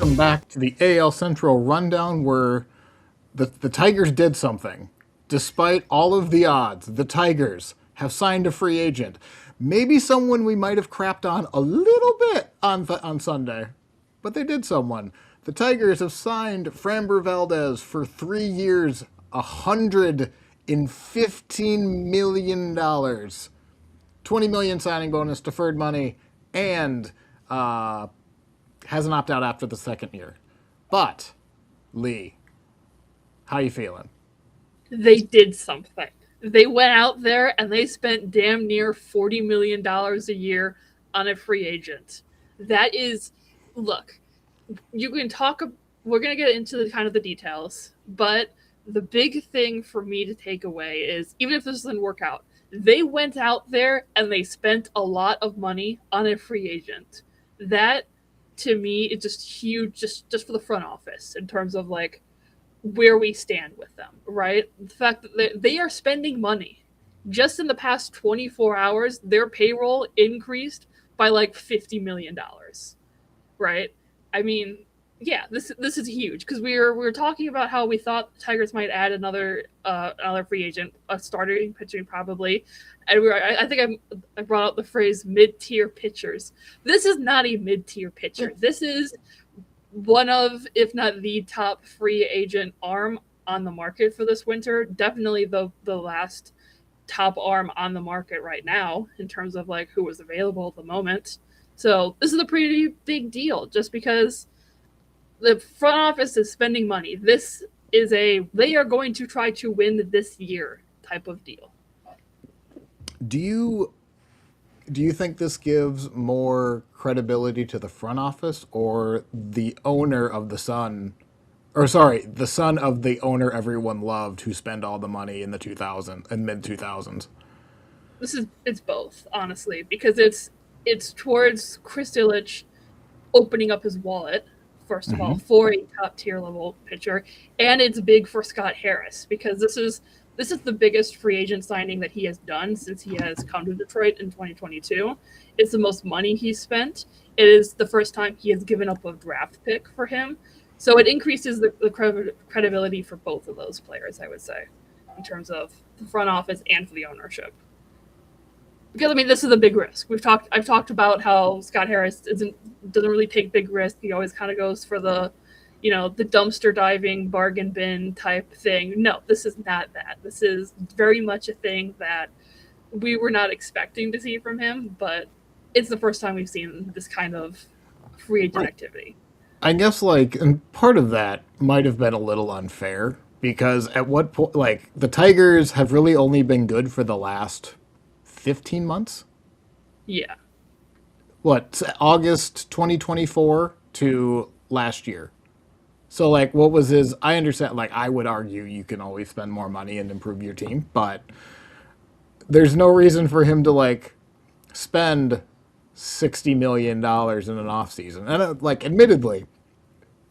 welcome back to the AL Central rundown where the Tigers did something. Despite all of the odds, the Tigers have signed a free agent. Maybe someone we might have crapped on a little bit on Sunday, but they did someone. The Tigers have signed Framber Valdez for 3 years, $115 million. 20 million signing bonus, deferred money, and has an opt-out after the second year. But, Lee, how you feeling? They did something. They went out there and they spent damn near $40 million a year on a free agent. That is, look, you can talk, we're going to get into the kind of the details, but the big thing for me to take away is, even if this doesn't work out, they went out there and they spent a lot of money on a free agent. That, to me, is just huge, just for the front office in terms of like where we stand with them, right? The fact that they are spending money. Just in the past 24 hours, their payroll increased by like $50 million, right? I mean, yeah, this is huge because we were talking about how we thought the Tigers might add another free agent, a starting pitching probably, and I think I brought out the phrase mid-tier pitchers. This is not a mid-tier pitcher. This is one of, if not the top free agent arm on the market for this winter. Definitely the last top arm on the market right now in terms of like who was available at the moment. So this is a pretty big deal just because the front office is spending money. This is they are going to try to win this year type of deal. Do you think this gives more credibility to the front office or the owner of the Sun, or sorry, the son of the owner everyone loved who spent all the money in the 2000 and mid 2000s? It's both, honestly, because it's towards Chris Ilitch opening up his wallet, first of all, for a top tier level pitcher, and it's big for Scott Harris because this is the biggest free agent signing that he has done since he has come to Detroit in 2022. It's the most money he's spent. It is the first time he has given up a draft pick for him. So it increases the credibility for both of those players, I would say, in terms of the front office and for the ownership. Because I mean, this is a big risk. I've talked about how Scott Harris doesn't really take big risks. He always kind of goes for the dumpster diving bargain bin type thing. No, this is not that. This is very much a thing that we were not expecting to see from him, but it's the first time we've seen this kind of free agent activity. I guess and part of that might have been a little unfair because at what point, the Tigers have really only been good for the last 15 months. Yeah. What, August 2024 to last year? So, what was his? I understand, I would argue you can always spend more money and improve your team, but there's no reason for him to, spend $60 million in an offseason. And, admittedly,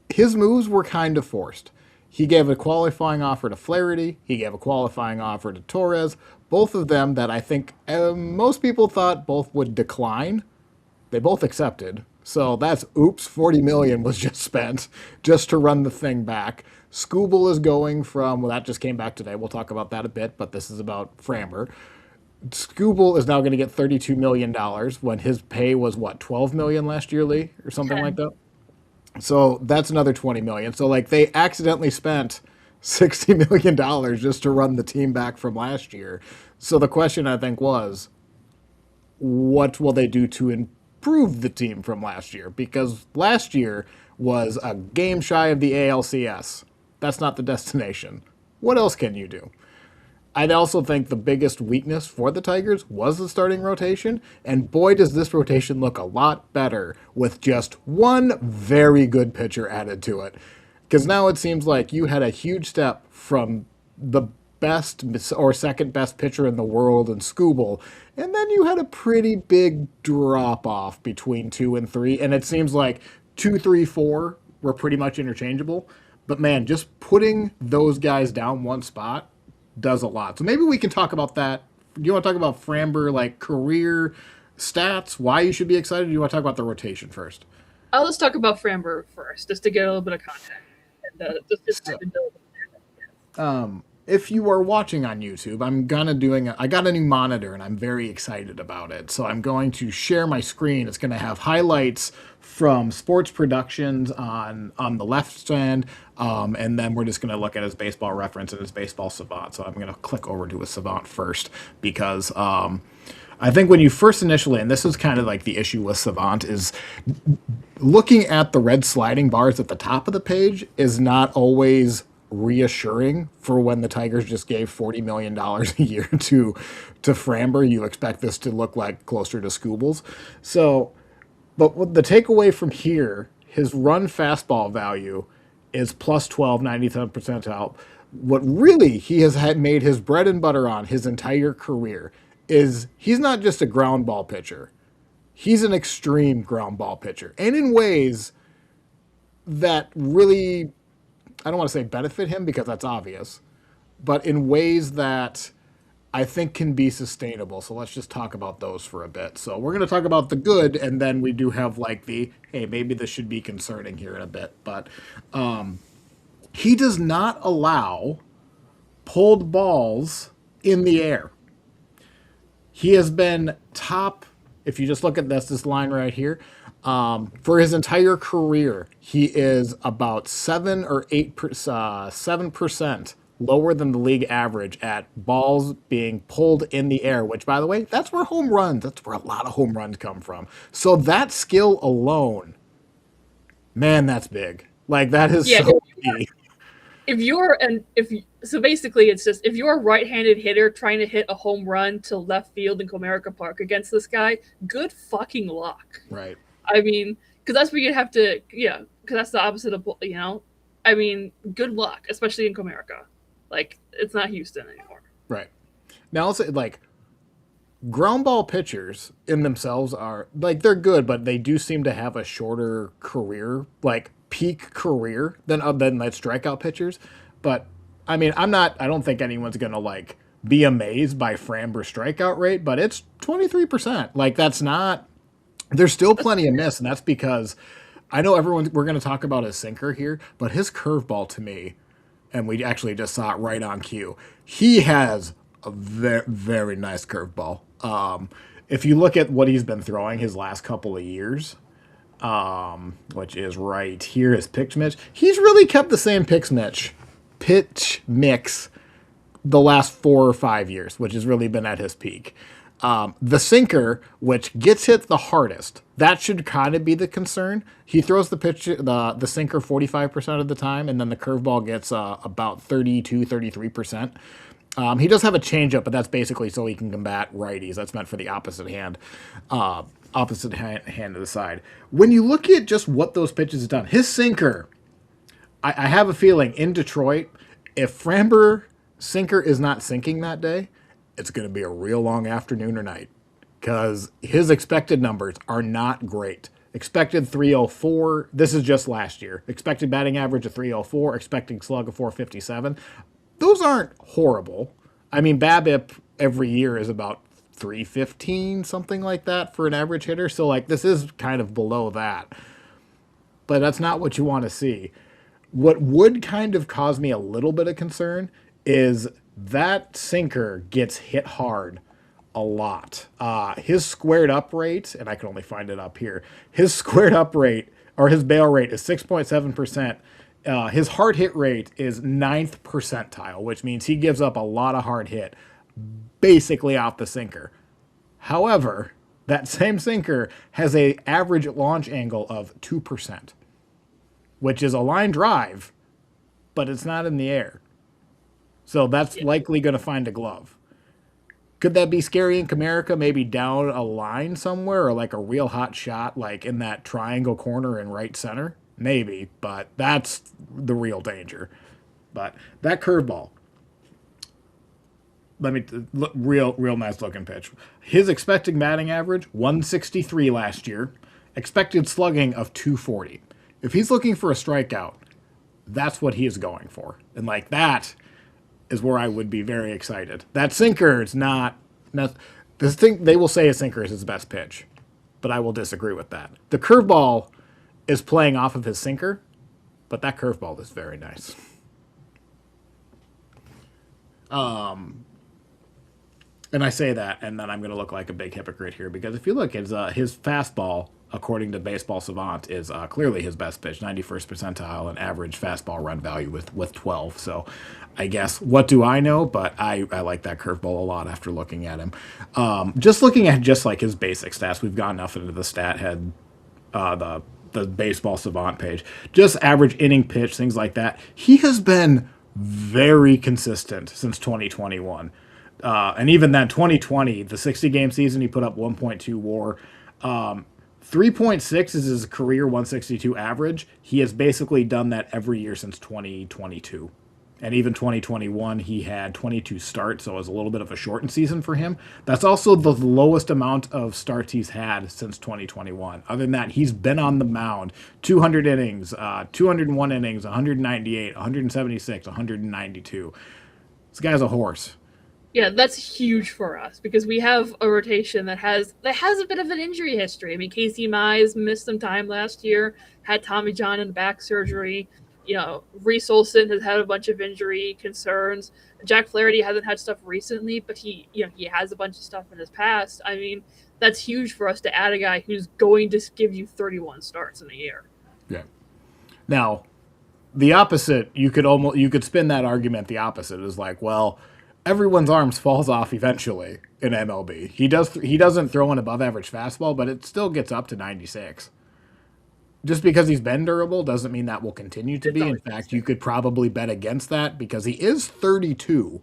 his moves were kind of forced. He gave a qualifying offer to Flaherty. He gave a qualifying offer to Torres. Both of them that I think most people thought both would decline. They both accepted. So that's, oops, 40 million was just spent just to run the thing back. Scooble is going from, well, that just came back today. We'll talk about that a bit, but this is about Framber. Scooble is now going to get $32 million when his pay was, what, 12 million last year, Lee? Or something like that? So that's another 20 million. So, they accidentally spent $60 million just to run the team back from last year. So the question, I think, was, what will they do to improve the team from last year? Because last year was a game shy of the ALCS. That's not the destination. What else can you do? I'd also think the biggest weakness for the Tigers was the starting rotation, and boy does this rotation look a lot better with just one very good pitcher added to it. Because now it seems like you had a huge step from the best or second best pitcher in the world in Scooble, and then you had a pretty big drop off between 2 and 3, and it seems like 2, 3, 4 were pretty much interchangeable. But man, just putting those guys down one spot does a lot. So maybe we can talk about that. Do you want to talk about Framber, career stats, why you should be excited? Or do you want to talk about the rotation first? I'll just talk about Framber first, just to get a little bit of context, and just to So, kind of build. if you are watching on YouTube, I got a new monitor and I'm very excited about it. So I'm going to share my screen. It's going to have highlights from sports productions on the left stand, and then we're just going to look at his baseball reference and his baseball savant. So I'm going to click over to his savant first because I think when you first initially, and this is kind of like the issue with Savant, is looking at the red sliding bars at the top of the page is not always reassuring for when the Tigers just gave $40 million a year to Framber. You expect this to look like closer to Scoobles. So, but what the takeaway from here, his run fastball value is plus 12, 97th percentile. What really he has had made his bread and butter on his entire career is he's not just a ground ball pitcher. He's an extreme ground ball pitcher. And in ways that really, I don't want to say benefit him because that's obvious, but in ways that I think can be sustainable. So let's just talk about those for a bit. So we're going to talk about the good, and then we do have like the, hey, maybe this should be concerning here in a bit. But he does not allow pulled balls in the air. He has been top, if you just look at this line right here, for his entire career, he is about 7% lower than the league average at balls being pulled in the air, which, by the way, that's where that's where a lot of home runs come from. So that skill alone, man, that's big. Like, that is Yeah, so key. if you're an if you, so basically it's just if you're a right-handed hitter trying to hit a home run to left field in Comerica Park against this guy, good fucking luck. Right, I mean, because that's where you have to, yeah, because that's the opposite of, you know, I mean, good luck, especially in Comerica. Like, it's not Houston anymore. right. Now, let's say, like, ground ball pitchers in themselves are like they're good, but they do seem to have a shorter career, like peak career than like strikeout pitchers. But I mean, I don't think anyone's gonna like be amazed by Framber's strikeout rate, but it's 23%. Like that's not. There's still plenty of miss, and that's because I know we're going to talk about his sinker here, but his curveball to me, and we actually just saw it right on cue. He has a very, very nice curveball. If you look at what he's been throwing his last couple of years, which is right here, his pitch mix, he's really kept the same pitch mix the last 4 or 5 years, which has really been at his peak. The sinker, which gets hit the hardest, that should kind of be the concern. He throws the sinker 45% of the time, and then the curveball gets about 32, 33%. He does have a changeup, but that's basically so he can combat righties. That's meant for the opposite hand of the side. When you look at just what those pitches have done, his sinker, I have a feeling in Detroit, if Framber sinker is not sinking that day, it's going to be a real long afternoon or night because his expected numbers are not great. Expected 304. This is just last year. Expected batting average of 304. Expecting slug of 457. Those aren't horrible. I mean, BABIP every year is about 315, something like that for an average hitter. So, like, this is kind of below that. But that's not what you want to see. What would kind of cause me a little bit of concern is that sinker gets hit hard a lot. His squared up rate, and I can only find it up here, his squared up rate or his bail rate is 6.7%. His hard hit rate is 9th percentile, which means he gives up a lot of hard hit basically off the sinker. However, that same sinker has a average launch angle of 2%, which is a line drive, but it's not in the air. So that's likely going to find a glove. Could that be scary in Comerica? Maybe down a line somewhere or like a real hot shot, like in that triangle corner in right center? Maybe, but that's the real danger. But that curveball, let me look, real nice looking pitch. His expected batting average 163 last year, expected slugging of 240. If he's looking for a strikeout, that's what he is going for, and like that is where I would be very excited. That sinker is not this thing. They will say a sinker is his best pitch, but I will disagree with that. The curveball is playing off of his sinker, but that curveball is very nice. And I say that, and then I'm going to look like a big hypocrite here because if you look, his fastball, according to Baseball Savant, is clearly his best pitch, 91st percentile, and average fastball run value with 12. So, I guess what do I know? But I like that curveball a lot after looking at him. Just looking at just like his basic stats, we've gone enough into the stat head, the Baseball Savant page. Just average inning pitch, things like that. He has been very consistent since 2021. And even then, 2020, the 60-game season, he put up 1.2 WAR. 3.6 is his career 162 average. He has basically done that every year since 2022. And even 2021, he had 22 starts, so it was a little bit of a shortened season for him. That's also the lowest amount of starts he's had since 2021. Other than that, he's been on the mound 200 innings, 201 innings, 198, 176, 192. This guy's a horse. Yeah, that's huge for us because we have a rotation that has a bit of an injury history. I mean, Casey Mize missed some time last year, had Tommy John and back surgery. You know, Reese Olson has had a bunch of injury concerns. Jack Flaherty hasn't had stuff recently, but he has a bunch of stuff in his past. I mean, that's huge for us to add a guy who's going to give you 31 starts in a year. Yeah. Now, the opposite, you could spin that argument the opposite is like, well, everyone's arms falls off eventually in MLB. He doesn't throw an above average fastball, but it still gets up to 96. Just because he's been durable doesn't mean that will continue to be. In fact, you could probably bet against that because he is 32.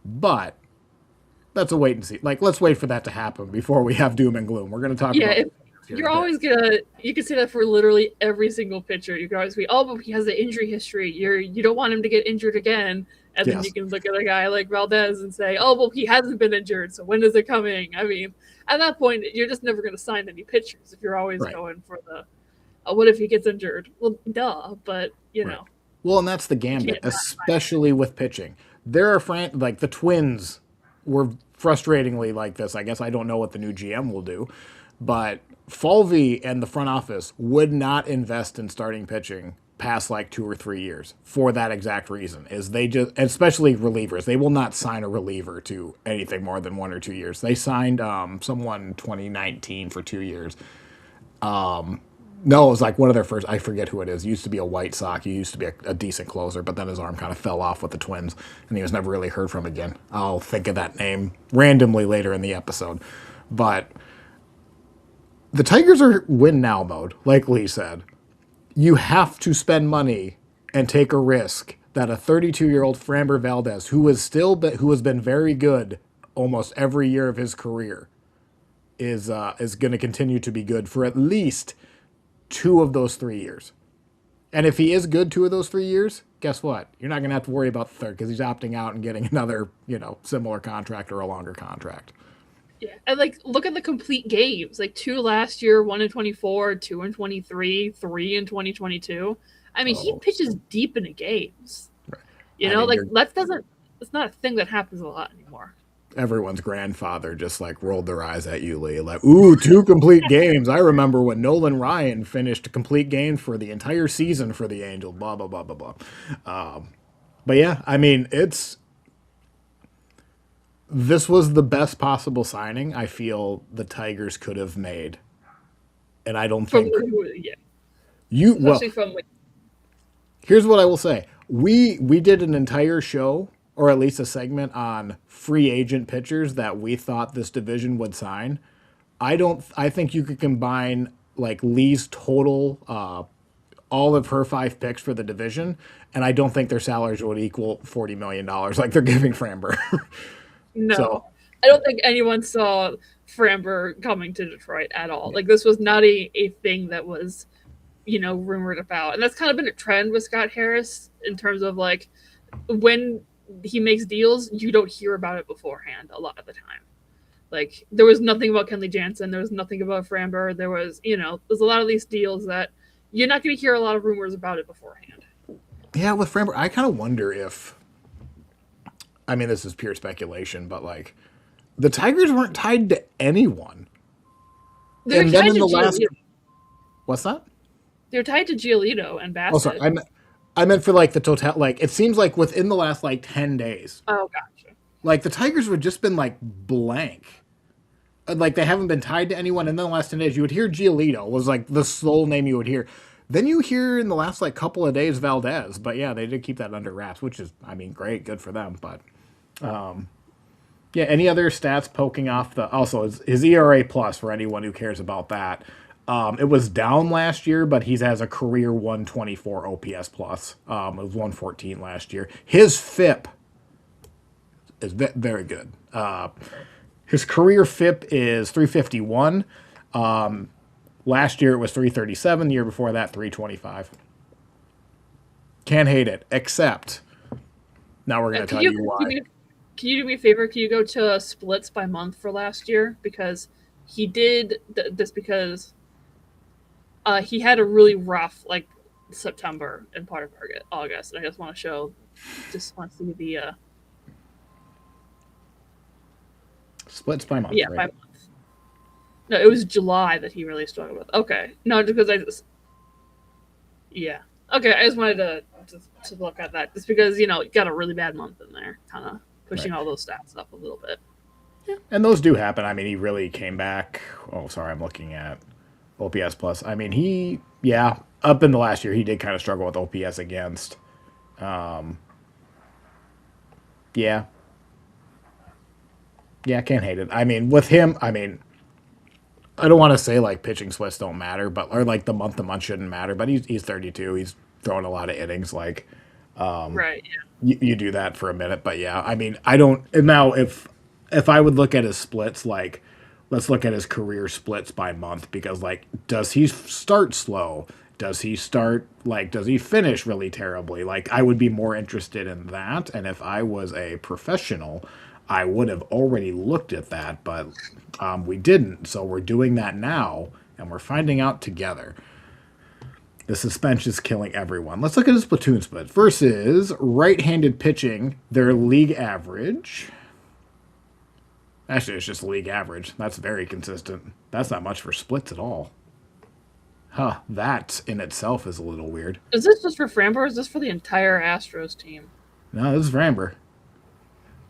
But that's a wait and see. Like, let's wait for that to happen before we have doom and gloom. We're going to talk about you're always you can say that for literally every single pitcher. You can always be, oh, but he has an injury history. You don't want him to get injured again. And then you can look at a guy like Valdez and say, oh, well, he hasn't been injured, so when is it coming? I mean, at that point, you're just never going to sign any pitchers if you're always going for the, what if he gets injured? Well, duh, but, you know. Well, and that's the gambit, especially with pitching. There are, like, the Twins were frustratingly like this. I guess I don't know what the new GM will do, but Falvey and the front office would not invest in starting pitching past like 2 or 3 years for that exact reason. Is they just, especially relievers, they will not sign a reliever to anything more than 1 or 2 years. They signed someone 2019 for 2 years. No, it was like one of their first, I forget who it is. He used to be a White Sox. He used to be a decent closer, but then his arm kind of fell off with the Twins, and he was never really heard from again. I'll think of that name randomly later in the episode. But the Tigers are win now mode, like Lee said. You have to spend money and take a risk that a 32-year-old Framber Valdez, who has been very good almost every year of his career, is going to continue to be good for at least 2 of those 3 years. And if he is good 2 of those 3 years, guess what? You're not going to have to worry about the third because he's opting out and getting another, similar contract or a longer contract. Yeah, and like look at the complete games. Like 2 last year, 1 in 24, 2 in 23, 3 in 2022. I mean, he pitches deep into games. Right. It's not a thing that happens a lot anymore. Everyone's grandfather just like rolled their eyes at you, Lee. Like, ooh, 2 complete games. I remember when Nolan Ryan finished a complete game for the entire season for the Angels. Blah blah blah blah blah. But yeah, I mean, this was the best possible signing I feel the Tigers could have made, and I don't think here's what I will say: we did an entire show, or at least a segment, on free agent pitchers that we thought this division would sign. I think you could combine like Lee's total, all of her 5 picks for the division, and I don't think their salaries would equal $40 million like they're giving Framber. No, so, I don't think anyone saw Framber coming to Detroit at all. Like, this was not a thing that was, rumored about. And that's kind of been a trend with Scott Harris in terms of, like, when he makes deals, you don't hear about it beforehand a lot of the time. Like, there was nothing about Kenley Jansen. There was nothing about Framber. There was, there's a lot of these deals that you're not going to hear a lot of rumors about it beforehand. Yeah, with Framber, I kind of wonder if, I mean, this is pure speculation, but like the Tigers weren't tied to anyone. They're and then in the last, what's that? They're tied to Giolito and Oh, sorry. Bassett. I meant for like the total. Like it seems like within the last like 10 days, Oh, gotcha. like the Tigers have just been like blank. Like they haven't been tied to anyone. And then the last 10 days, you would hear Giolito was like the sole name you would hear. Then you hear in the last like couple of days Valdez. But yeah, they did keep that under wraps, which is I mean great, good for them. But yeah, any other stats poking off the also his ERA plus for anyone who cares about that. It was down last year, but he has a career 124 OPS plus. It was 114 last year. His FIP is very good. His career FIP is 351. Last year it was 337. The year before that, 325. Can't hate it, except now we're going to tell you why. Can you do me a favor? Can you go to splits by month for last year? Because he did this because he had a really rough like September and part of August. And I just want to see the Splits by month, yeah, right? by month. No, it was July that he really struggled with. Okay, no, because yeah. Okay, I just wanted to look at that just because got a really bad month in there, kind of pushing Right. all those stats up a little bit. And those do happen. I mean, he really came back. Oh, sorry, I'm looking at OPS plus. I mean, yeah, up in the last year, he did kind of struggle with OPS against. Yeah, yeah, can't hate it. I mean, with him, I mean, I don't want to say like pitching splits don't matter, but or like the month to month shouldn't matter. But he's 32. He's throwing a lot of innings. Like Right. Yeah. you do that for a minute, but yeah, I mean, I don't. And now if I would look at his splits, like let's look at his career splits by month because like, does he start slow? Does he start like? Does he finish really terribly? Like, I would be more interested in that. And if I was a professional, I would have already looked at that, but we didn't. So we're doing that now, and we're finding out together. The suspense is killing everyone. Let's look at his platoon split versus right-handed pitching. Their league average. Actually, it's just league average. That's very consistent. That's not much for splits at all. Huh. That in itself is a little weird. Is this just for Framber? Or is this for the entire Astros team? No, this is Framber.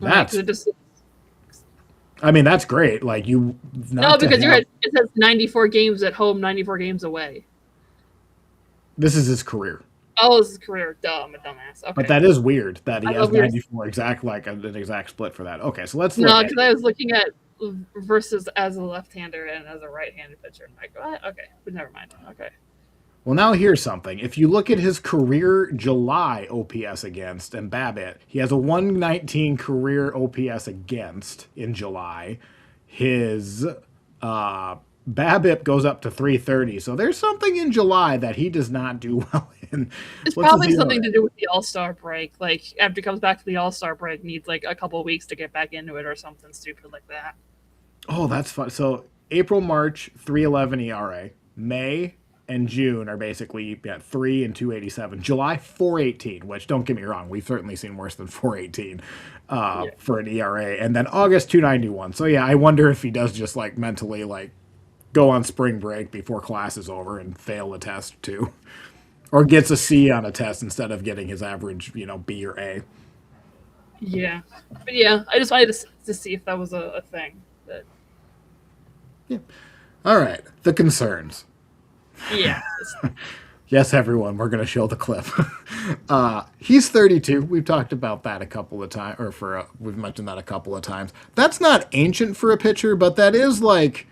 Okay, because That's. it just I mean, that's great. Like you, no, not to because have. it says 94 games at home, 94 games away. This is his career. Oh, this is career. Dumb, a dumbass. But Okay. that is weird that he I has love yours. 94 exact like an exact split for that. Okay, so let's look No, at because I was looking at versus as a left-hander and as a right-handed pitcher. I'm like, what? Okay, but never mind. Okay. Well, now here's something. If you look at his career July OPS against and BABIP, he has a 119 career OPS against in July. His BABIP goes up to 330. So there's something in July that he does not do well in. It's What's his probably something ERA? to do with the All-Star break. Like after he comes back to the All-Star break, needs like a couple of weeks to get back into it or something stupid like that. Oh, that's fun. So April, March, 311 ERA. May and June are basically at 3 and 287. July 418, which don't get me wrong, we've certainly seen worse than 418 Yeah. for an ERA. And then August 291. So yeah, I wonder if he does just like mentally like go on spring break before class is over and fail the test too. Or gets a C on a test instead of getting his average, B or A. Yeah. But yeah, I just wanted to see if that was a thing. But All right, the concerns. yeah. Yes, everyone, we're going to show the clip. He's 32. We've talked about that a couple of times, or we've mentioned that a couple of times. That's not ancient for a pitcher, but that is like,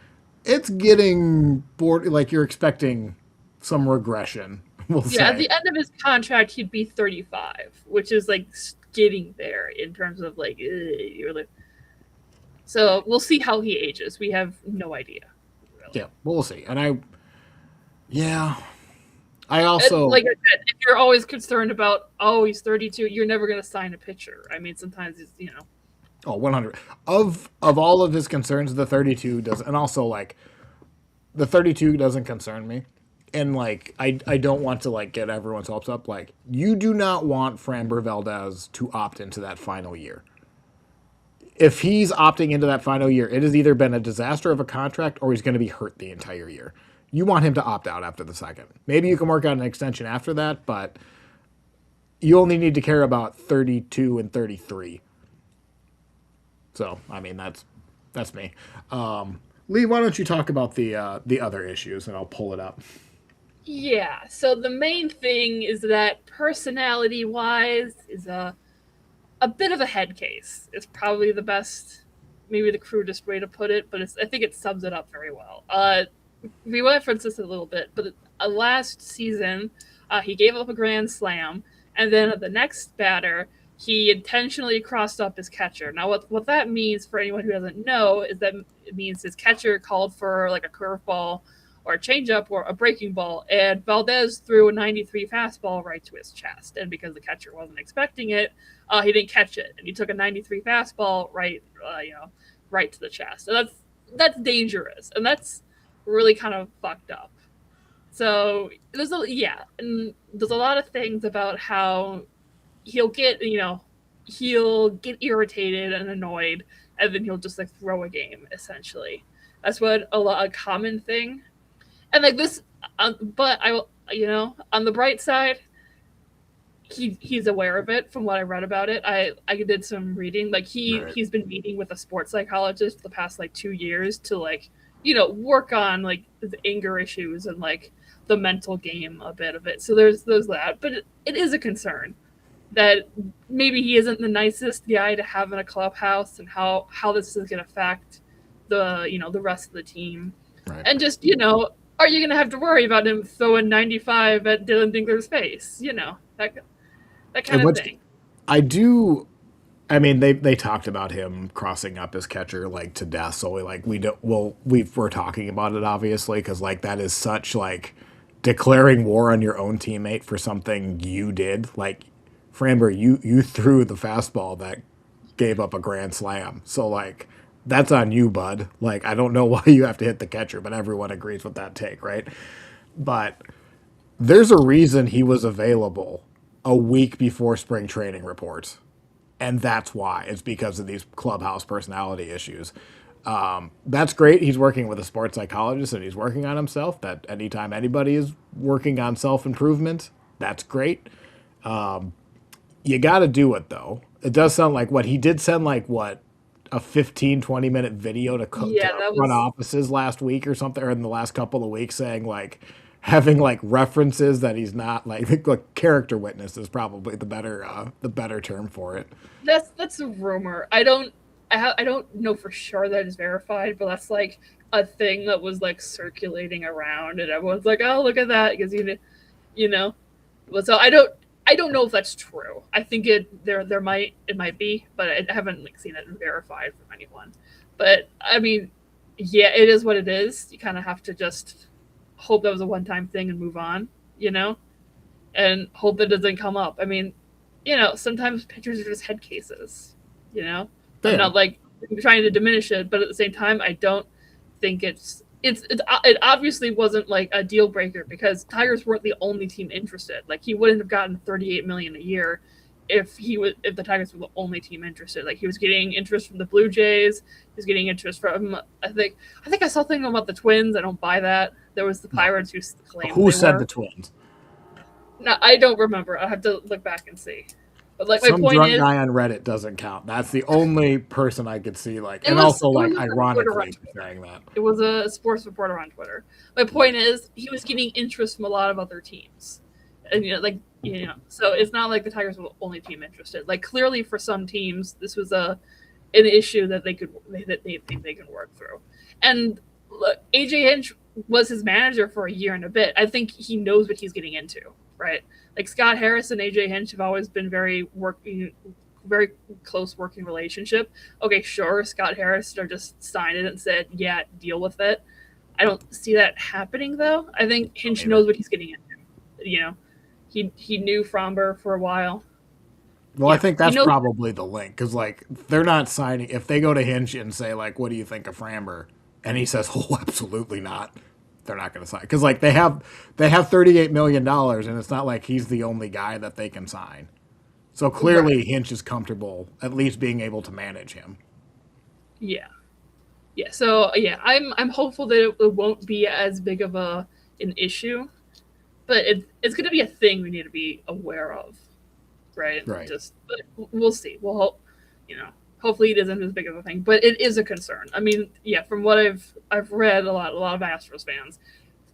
it's getting bored. Like you're expecting some regression. We'll Yeah, at say. the end of his contract, he'd be 35, which is like getting there in terms of like, you're like. So we'll see how he ages. We have no idea, really. Yeah, we'll see. And yeah, I And also, like I said, if you're always concerned about, oh, he's 32, you're never going to sign a pitcher. I mean, sometimes it's. oh, 100 of all of his concerns, the 32 does, and also like the 32 doesn't concern me. And like I don't want to like get everyone's hopes up. Like you do not want Framber Valdez to opt into that final year. If he's opting into that final year, it has either been a disaster of a contract or he's going to be hurt the entire year. you want him to opt out after the second. Maybe you can work out an extension after that, but you only need to care about 32 and 33. So, I mean, that's me. Lee, why don't you talk about the other issues, and I'll pull it up. Yeah. So the main thing is that personality wise is a bit of a head case. It's probably the best, maybe the crudest way to put it, but I think it sums it up very well. We referenced this a little bit, but last season he gave up a grand slam, and then the next batter he intentionally crossed up his catcher. Now, what that means for anyone who doesn't know is that it means his catcher called for like a curveball or a changeup or a breaking ball, and Valdez threw a 93 fastball right to his chest. And because the catcher wasn't expecting it, he didn't catch it, and he took a 93 fastball right to the chest. And that's dangerous, and that's really kind of fucked up. So and there's a lot of things about how he'll get he'll get irritated and annoyed, and then he'll just like throw a game essentially. That's what a common thing. And like this, but I on the bright side, he's aware of it from what I read about it. I did some reading. Like Right. he's been meeting with a sports psychologist for the past like 2 years to like work on like the anger issues and like the mental game a bit of it. So there's that, but it is a concern that maybe he isn't the nicest guy to have in a clubhouse, and how this is going to affect the rest of the team. Right. And just are you going to have to worry about him throwing 95 at Dylan Dingler's face? That kind of thing. I do. I mean, they talked about him crossing up his catcher like to death. So we're talking about it obviously because like that is such like declaring war on your own teammate for something you did. Like Framber, you threw the fastball that gave up a grand slam. So like that's on you, bud. Like I don't know why you have to hit the catcher, but everyone agrees with that take, right? But there's a reason he was available a week before spring training reports. And that's why. It's because of these clubhouse personality issues. That's great. He's working with a sports psychologist and he's working on himself. That anytime anybody is working on self improvement, that's great. You got to do it though. It does sound like what he did send like what a 15-20 minute video Yeah, to that front was offices last week or something, or in the last couple of weeks, saying like having like references that he's not like character witness is probably the better term for it. that's a rumor. I don't know for sure that is verified, but that's like a thing that was like circulating around, and everyone's like, "Oh, look at that," because you know. But so I don't know if that's true. I think it might be, but I haven't like seen it verified from anyone. But I mean, yeah, it is what it is. You kind of have to just hope that was a one-time thing and move on, and hope that doesn't come up. I mean, sometimes pitchers are just head cases. I'm Damn. not like trying to diminish it, but at the same time, I don't think it obviously wasn't like a deal breaker because Tigers weren't the only team interested. Like he wouldn't have gotten 38 million a year if the Tigers were the only team interested. Like he was getting interest from the Blue Jays, he was getting interest from I think I saw something about the Twins. I don't buy that. There was the Pirates who claimed Who they said were. the Twins? No, I don't remember. I have to look back and see. But like my Some point drunk is, guy on Reddit doesn't count. That's the only person I could see like, it and was also it like was a reporter on ironically Twitter. saying that. It was a sports reporter on Twitter. My point is, he was getting interest from a lot of other teams, and so it's not like the Tigers were the only team interested. Like clearly, for some teams, this was an issue that they think they can work through. And look, AJ Hinch was his manager for a year and a bit. I think he knows what he's getting into, right? Like Scott Harris and AJ Hinch have always been very close working relationship. Okay, sure, Scott Harris just signed it and said, "Yeah, deal with it." I don't see that happening though. I think Hinch knows what he's getting into. He knew Framber for a while. Well, I think He that's knows. probably the link because like they're not signing. If they go to Hinch and say like, "What do you think of Framber?" and he says, "Oh, absolutely not," they're not going to sign because like they have $38 million, and it's not like he's the only guy that they can sign. So clearly, Right. Hinch is comfortable at least being able to manage him. Yeah. Yeah, so yeah, I'm hopeful that it won't be as big of a an issue, but it's going to be a thing we need to be aware of, right? Right. Just but we'll see. We'll hope, you know, hopefully it isn't as big of a thing, but it is a concern. I mean, yeah, from what I've read a lot of Astros fans,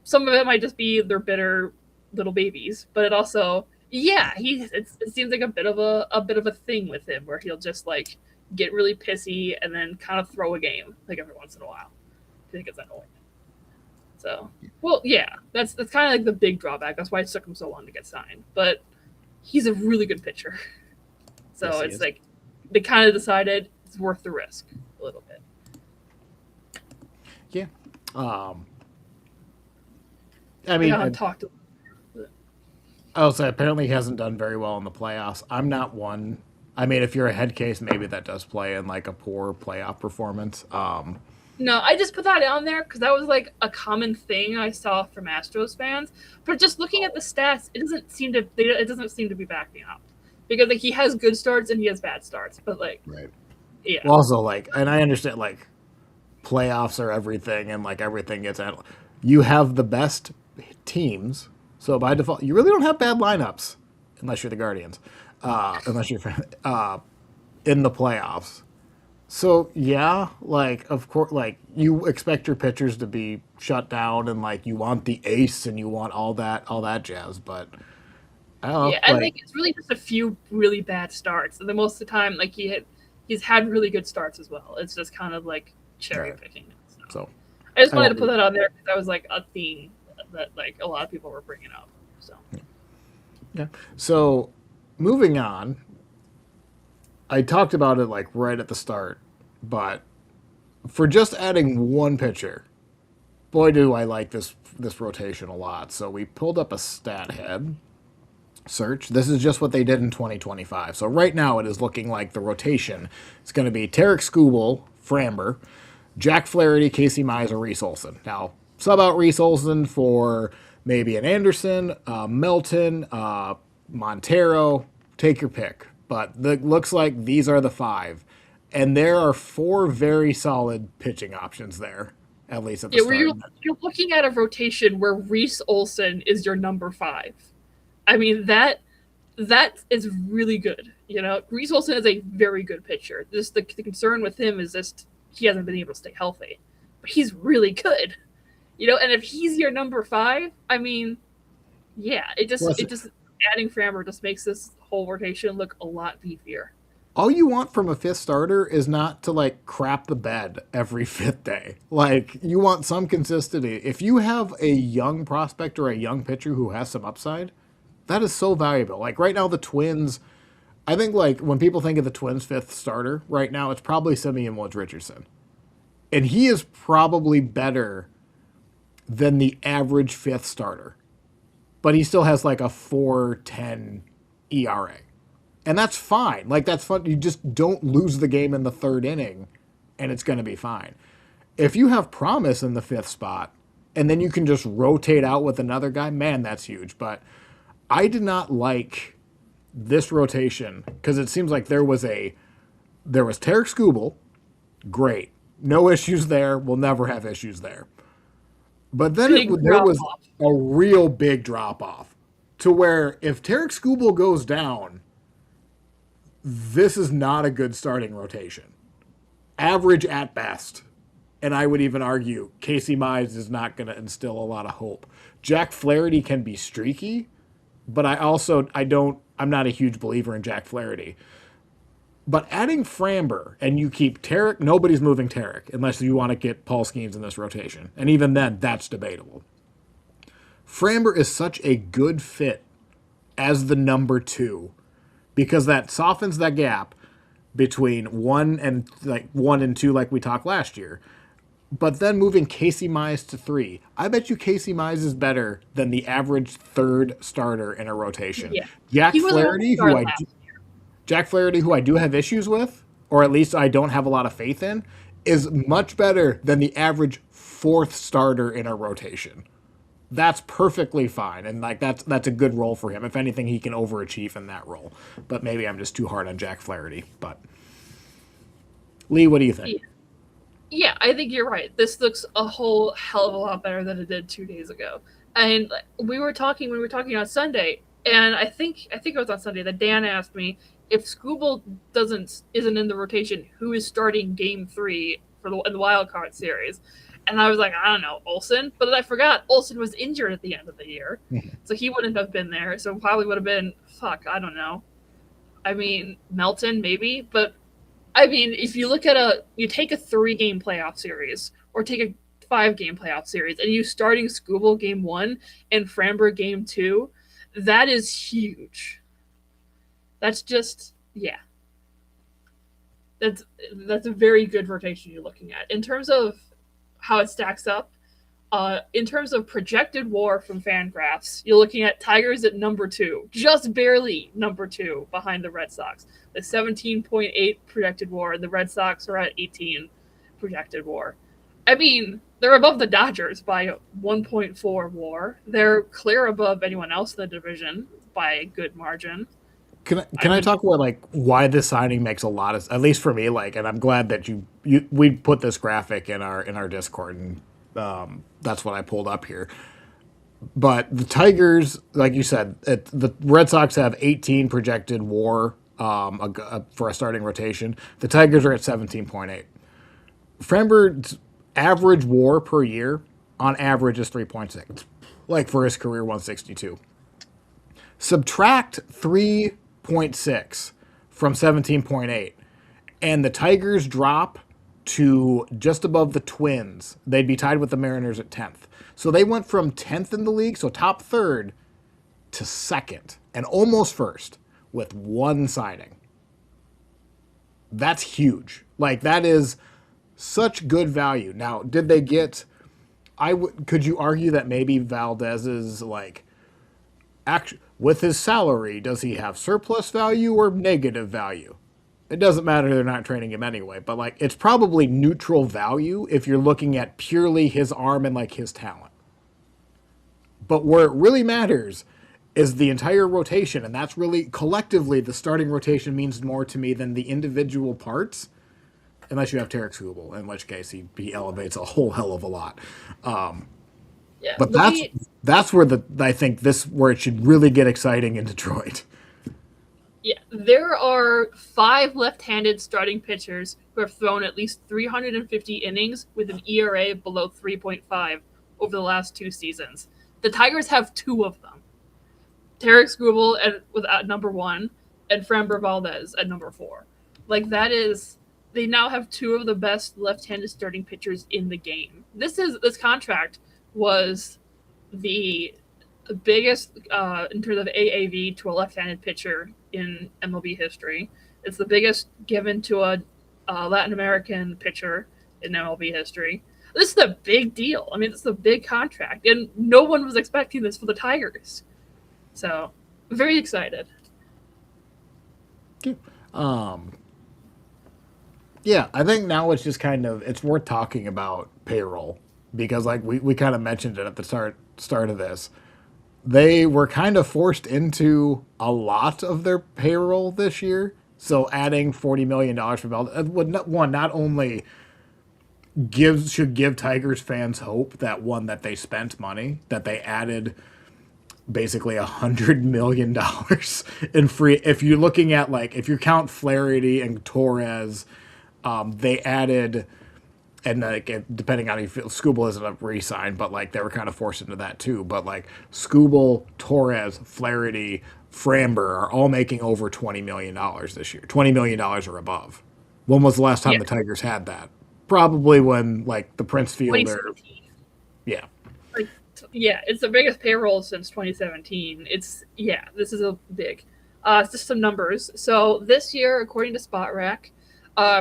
some of it might just be they're bitter little babies, but it also yeah, it seems like a bit of a thing with him where he'll just like get really pissy and then kind of throw a game like every once in a while. I think it's annoying. So, well, yeah, that's kind of like the big drawback. That's why it took him so long to get signed. But he's a really good pitcher, Yes, so he it's is. like they kind of decided it's worth the risk a little bit. Yeah. Um, I I mean, haven't talked. I'll say apparently he hasn't done very well in the playoffs. I'm not one. I mean, if you're a head case, maybe that does play in like a poor playoff performance. No, I just put that on there because that was like a common thing I saw from Astros fans. But just looking at the stats, it doesn't seem to be backing up because like he has good starts and he has bad starts. But like, Right. yeah, Well, also like, and I understand like playoffs are everything, and like everything gets at. You have the best teams, so by default, you really don't have bad lineups unless you're the Guardians, unless you're in the playoffs. So yeah, like of course, like you expect your pitchers to be shut down, and like you want the ace, and you want all that jazz. But I don't know, yeah, and like like it's really just a few really bad starts, and then most of the time, like he's had really good starts as well. It's just kind of like cherry right. picking. So So I just I wanted don't to put really. that on there because that was like a theme that like a lot of people were bringing up. So Yeah. So moving on, I talked about it like right at the start, but for just adding one pitcher, boy, do I like this rotation a lot. So we pulled up a stat head search. This is just what they did in 2025. So right now it is looking like the rotation is going to be Tarek Skubal, Framber, Jack Flaherty, Casey Mize, or Reese Olson. Now sub out Reese Olson for maybe an Anderson, Melton, Montero. Take your pick. But it looks like these are the five. And there are four very solid pitching options there, at least at the yeah, where start. you're looking at a rotation where Reese Olson is your number five. I mean that is really good. You know, Reese Olson is a very good pitcher. Just the concern with him is just he hasn't been able to stay healthy, but he's really good. You know, and if he's your number five, I mean, yeah, Plus, it just adding Framber just makes this whole rotation look a lot beefier. all you want from a fifth starter is not to like crap the bed every fifth day. Like you want some consistency. If you have a young prospect or a young pitcher who has some upside, that is so valuable. Like right now, the Twins. I think like when people think of the Twins' fifth starter right now, it's probably Simeon Woods Richardson, and he is probably better than the average fifth starter, but he still has like a 4.10 ERA. And that's fine. Like that's fun. You just don't lose the game in the third inning, and it's going to be fine. If you have promise in the fifth spot, and then you can just rotate out with another guy, man, that's huge. But I did not like this rotation because it seems like there was Tarek Skubal, great, no issues there. We'll never have issues there. But then Big there drop was off. a real big drop off to where if Tarek Skubal goes down, this is not a good starting rotation. Average at best. And I would even argue Casey Mize is not going to instill a lot of hope. Jack Flaherty can be streaky, but I'm not a huge believer in Jack Flaherty. But adding Framber and you keep Tarek, nobody's moving Tarek unless you want to get Paul Skeens in this rotation. And even then, that's debatable. Framber is such a good fit as the number two because that softens that gap between one and two, like we talked last year. But then moving Casey Mize to three, I bet you Casey Mize is better than the average third starter in a rotation. Yeah, Jack he was a Flaherty, star last year. Jack Flaherty, who I do have issues with, or at least I don't have a lot of faith in, is much better than the average fourth starter in a rotation. That's perfectly fine, and like that's a good role for him. If anything, he can overachieve in that role. But maybe I'm just too hard on Jack Flaherty. But Lee, what do you think? Yeah. Yeah, I think you're right. This looks a whole hell of a lot better than it did 2 days ago. And we were talking on Sunday, and I think it was on Sunday that Dan asked me if Scooble doesn't isn't in the rotation, who is starting Game 3 for the wild card series. And I was like, I don't know, Olsen. But then I forgot Olsen was injured at the end of the year, so he wouldn't have been there. So probably would have been I don't know. I mean, Melton maybe, but I mean, if you look at you take a 3 game playoff series or take a 5 game playoff series and you starting Scooble game 1 and Framber game 2, that is huge. That's just, yeah. That's, that's a very good rotation you're looking at. In terms of how it stacks up, in terms of projected WAR from Fangraphs, you're looking at Tigers at number 2, just barely number 2 behind the Red Sox. The 17.8 projected WAR, and the Red Sox are at 18 projected WAR. I mean, they're above the Dodgers by 1.4 WAR. They're clear above anyone else in the division by a good margin. Can I talk about like why this signing makes a lot of, at least for me, like, and I'm glad that we put this graphic in our Discord, and that's what I pulled up here. But the Tigers, like you said, the Red Sox have 18 projected WAR for a starting rotation. The Tigers are at 17.8. Framber's average WAR per year on average is 3.6, like for his career 162. Subtract 3.6 from 17.8, and the Tigers drop to just above the Twins. They'd be tied with the Mariners at 10th. So they went from 10th in the league, so top third, to second and almost first with one signing. That's huge. Like, that is such good value. Now, did they get? Could you argue that maybe Valdez's like with his salary, does he have surplus value or negative value? It doesn't matter, they're not training him anyway, but like it's probably neutral value if you're looking at purely his arm and like his talent. But where it really matters is the entire rotation, and that's really collectively the starting rotation means more to me than the individual parts, unless you have Tarek Skubal, in which case he elevates a whole hell of a lot. Yeah, But that's where I think where it should really get exciting in Detroit. yeah, there are 5 left-handed starting pitchers who have thrown at least 350 innings with an ERA below 3.5 over the last 2 seasons. The Tigers have 2 of them. Tarek Skubal at number 1 and Framber Valdez at number 4. Like, that is, they now have 2 of the best left-handed starting pitchers in the game. This contract was the biggest in terms of AAV to a left-handed pitcher in MLB history. It's the biggest given to a Latin American pitcher in MLB history. This is a big deal. I mean, it's a big contract, and no one was expecting this for the Tigers. So, I'm very excited. Yeah, I think now it's just it's worth talking about payroll because like we kind of mentioned it at the start of this. They were kind of forced into a lot of their payroll this year. So adding $40 million for Valdez would not only should give Tigers fans hope that they spent money, that they added basically $100 million in free. If you're looking at like if you count Flaherty and Torres, they added, and like depending on how you feel, Skubal isn't a re-sign, but like they were kind of forced into that too. But like Skubal, Torres, Flaherty, Framber are all making over $20 million this year. $20 million or above. When was the last time Yeah, the Tigers had that? Probably when like the Prince Fielder. 2017. Yeah. Like, yeah, it's the biggest payroll since 2017. This is a big. Just some numbers. So this year, according to SpotRack,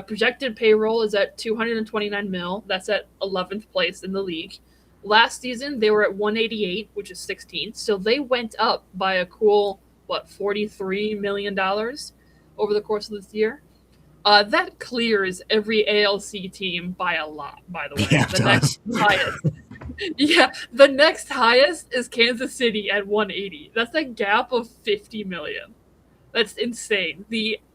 projected payroll is at 229 mil. That's at 11th place in the league. Last season, they were at 188, which is 16th. So they went up by a cool, $43 million over the course of this year. That clears every ALC team by a lot, by the way. Yeah, The next highest. Yeah, the next highest is Kansas City at 180. That's a gap of 50 million. That's insane.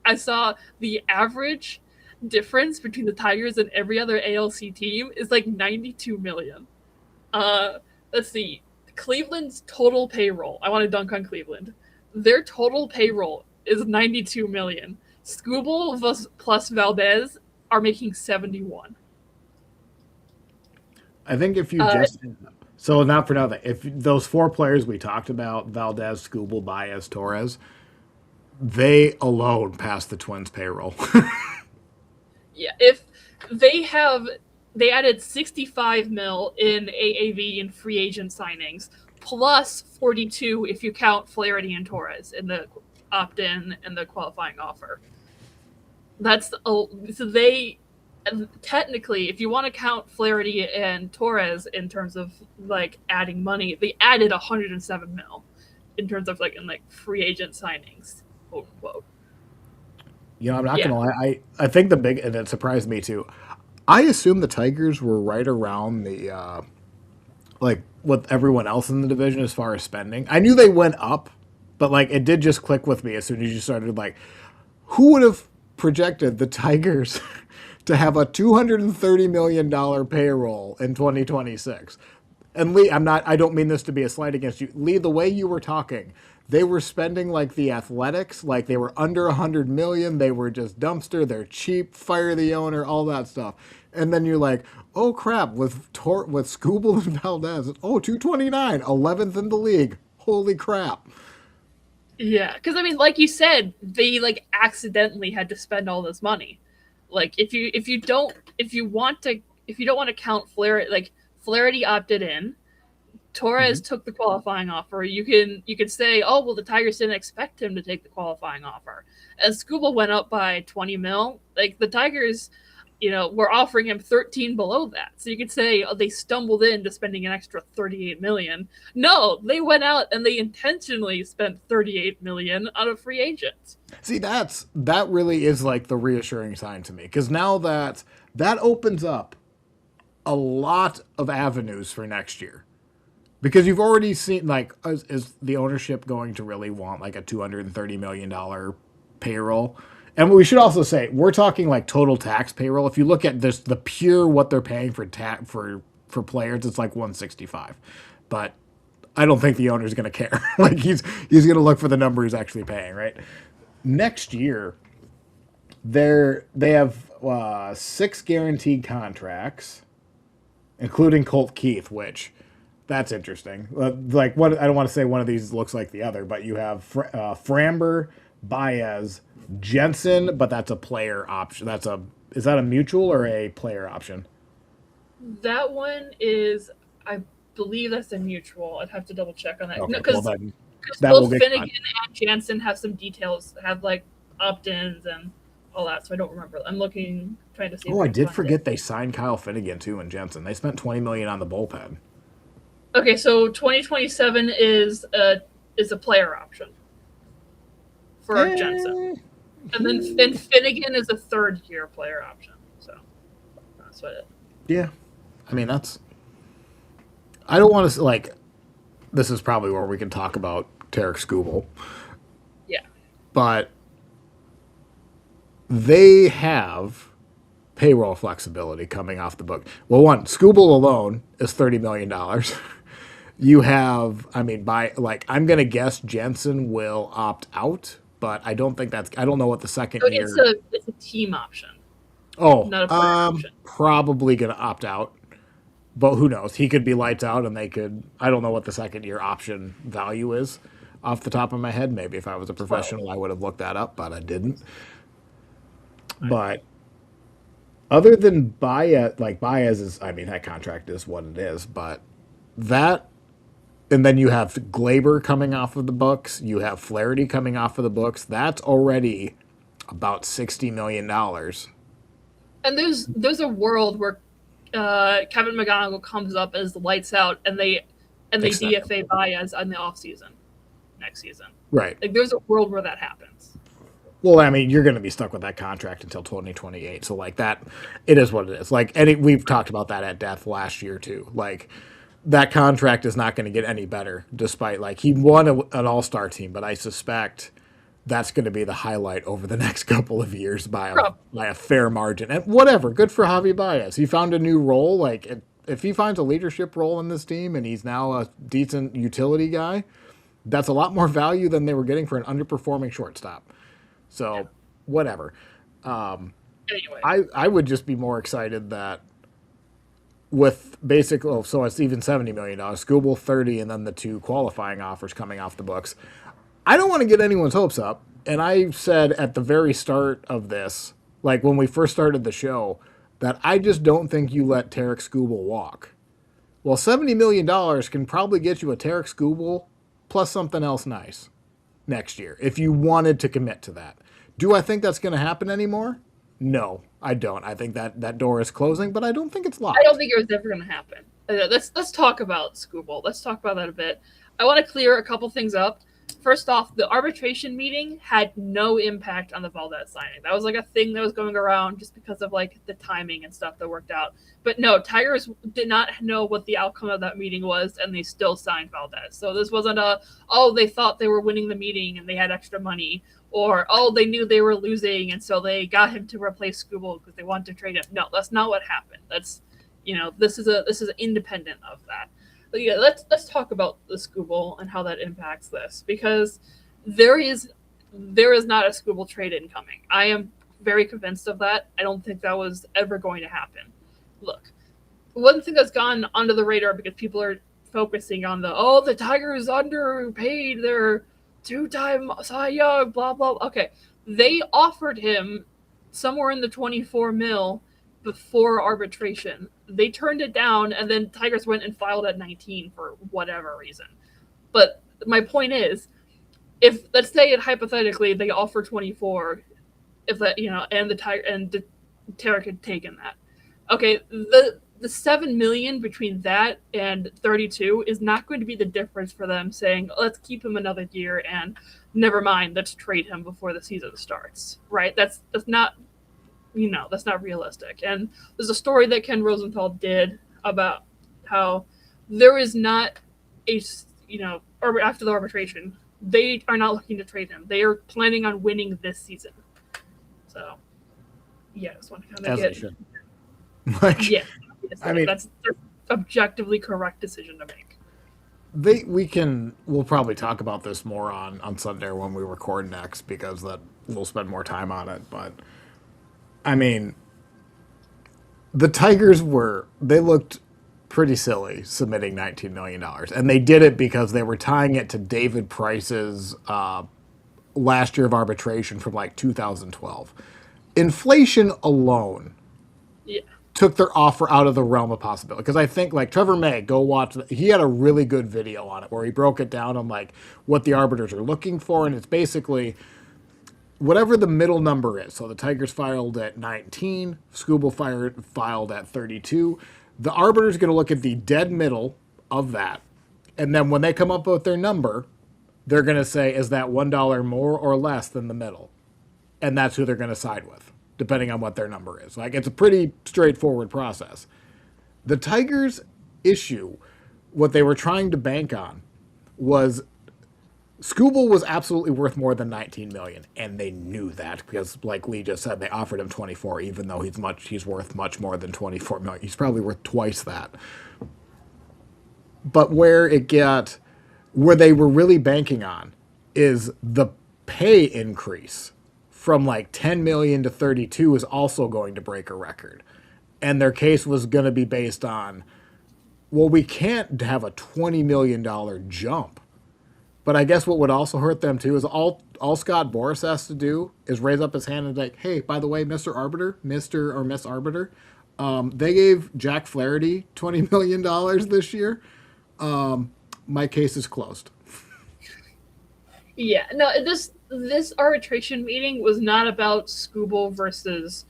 I saw the average difference between the Tigers and every other ALC team is like 92 million. Let's see. Cleveland's total payroll. I want to dunk on Cleveland. Their total payroll is 92 million. Scooble plus Valdez are making 71. I think if you just so not for nothing, if those four players we talked about, Valdez, Scooble, Baez, Torres, they alone pass the Twins payroll. Yeah, if they added 65 mil in AAV and free agent signings, plus 42 if you count Flaherty and Torres in the opt-in and the qualifying offer. That's so they technically, if you want to count Flaherty and Torres in terms of like adding money, they added 107 mil in terms of like in like free agent signings, quote unquote. You know, I'm not gonna lie. I think the big and it surprised me too. I assumed the Tigers were right around the like with everyone else in the division as far as spending. I knew they went up, but like it did just click with me as soon as you started like, who would have projected the Tigers to have a $230 million payroll in 2026? And Lee, I don't mean this to be a slight against you. Lee, the way you were talking, they were spending like the Athletics, like they were under 100 million. They were just dumpster. They're cheap. Fire the owner. All that stuff. And then you're like, oh crap, with Scooble and Valdez, oh 229, 11th in the league. Holy crap. Yeah, because I mean, like you said, they like accidentally had to spend all this money. Like if you don't want to count Flaherty, like Flaherty opted in, Torres took the qualifying offer. You could say, oh well, the Tigers didn't expect him to take the qualifying offer. As Scooble went up by 20 mil, like the Tigers, were offering him 13 below that. So you could say, oh, they stumbled into spending an extra 38 million. No, they went out and they intentionally spent 38 million on a free agent. See, that really is like the reassuring sign to me because now that opens up a lot of avenues for next year. Because you've already seen, like, is the ownership going to really want like a $230 million payroll? And we should also say we're talking like total tax payroll. If you look at this, the pure what they're paying for for players, it's like 165. But I don't think the owner's going to care. Like he's going to look for the number he's actually paying, right? Next year, they have 6 guaranteed contracts, including Colt Keith, which. That's interesting. Like what I don't want to say one of these looks like the other, but you have Framber, Baez, Jensen, but that's a player option. Is that a mutual or a player option? That one is, I believe that's a mutual. I'd have to double check on that. Okay, Because well, that will both get Finnegan and Jansen have some details, have like opt-ins and all that. So I don't remember. I'm trying to see. Oh, I did forget they signed Kyle Finnegan too and Jensen. They spent $20 million on the bullpen. Okay, so 2027 is a player option for Jensen, and then Finnegan is a 3rd-year player option. So that's what it. Yeah, I mean that's. I don't want to like. This is probably where we can talk about Tarek Skubal. Yeah, but they have payroll flexibility coming off the book. Well, one, Skubal alone is $30 million. You have, I mean, I'm going to guess Jensen will opt out, but I don't think I don't know what the second so year. It's a team option. Oh, not a player option. Probably going to opt out, but who knows? He could be lights out and I don't know what the second year option value is off the top of my head. Maybe if I was a professional, I would have looked that up, but I didn't. But other than Baez is, I mean, that contract is what it is, but that, and then you have Glaber coming off of the books, you have Flaherty coming off of the books. That's already about $60 million. And there's a world where Kevin McGonigal comes up as the lights out, and they DFA Baez on the off season next season. Right. Like there's a world where that happens. Well, I mean, you're going to be stuck with that contract until 2028. So, like that, it is what it is. Like, we've talked about that at depth last year too. Like, that contract is not going to get any better, despite like he won an all-star team. But I suspect that's going to be the highlight over the next couple of years by Probably. a fair margin. And whatever, good for Javi Baez. He found a new role. Like if he finds a leadership role in this team and he's now a decent utility guy, that's a lot more value than they were getting for an underperforming shortstop. Yeah. So whatever. Anyway, I would just be more excited that with basically, oh, so it's even $70 million, Skubal 30, and then the two qualifying offers coming off the books. I don't want to get anyone's hopes up. And I said at the very start of this, like when we first started the show, that I just don't think you let Tarek Skubal walk. Well, $70 million can probably get you a Tarek Skubal plus something else nice next year if you wanted to commit to that. Do I think that's going to happen anymore? No, I don't. I think that door is closing, but I don't think it's locked. I don't think it was ever going to happen. Let's talk about Skubal. Let's talk about that a bit. I want to clear a couple things up. First off, the arbitration meeting had no impact on the Valdez signing. That was like a thing that was going around just because of like the timing and stuff that worked out. But no, Tigers did not know what the outcome of that meeting was, and they still signed Valdez. So this wasn't they thought they were winning the meeting and they had extra money, or they knew they were losing and so they got him to replace Skubal because they wanted to trade him. No, that's not what happened. That's this is independent of that. But yeah, let's talk about the Skubal and how that impacts this, because there is not a Skubal trade incoming. I am very convinced of that. I don't think that was ever going to happen. Look, one thing that's gone under the radar because people are focusing on the Tigers underpaid their two-time Cy Young, blah blah. Okay, they offered him somewhere in the 24 mil before arbitration. They turned it down, and then Tigers went and filed at 19 for whatever reason. But my point is, if let's say it hypothetically they offer 24, if that and Tarek had taken that, okay, the 7 million between that and 32 is not going to be the difference for them saying let's keep him another year and never mind, let's trade him before the season starts. Right? That's not. That's not realistic. And there's a story that Ken Rosenthal did about how there is not after the arbitration, they are not looking to trade him. They are planning on winning this season. So, yeah, I just want to kind of As get. they should. Like, Yeah. I mean, that's the objectively correct decision to make. We'll probably talk about this more on Sunday when we record next, because that we'll spend more time on it. But I mean, the Tigers they looked pretty silly submitting $19 million. And they did it because they were tying it to David Price's last year of arbitration from like 2012. Inflation alone Yeah. took their offer out of the realm of possibility. Because I think like Trevor May, go watch, he had a really good video on it where he broke it down on like what the arbiters are looking for. And it's basically whatever the middle number is. So the Tigers filed at 19, Skubal filed at 32. The arbiter is going to look at the dead middle of that. And then when they come up with their number, they're going to say, is that $1 more or less than the middle? And that's who they're going to side with, depending on what their number is. Like, it's a pretty straightforward process. The Tigers' issue, what they were trying to bank on, was Skubal was absolutely worth more than 19 million, and they knew that because, like Lee just said, they offered him 24, even though he's worth much more than 24 million. He's probably worth twice that. But where they were really banking on is the pay increase from like 10 million to 32 is also going to break a record. And their case was going to be based on, well, we can't have a $20 million jump. But I guess what would also hurt them too is all Scott Boras has to do is raise up his hand and be like, hey, by the way, Mr. Arbiter, Mr. or Miss Arbiter, they gave Jack Flaherty $20 million this year. My case is closed. Yeah, no, this arbitration meeting was not about Skubal versus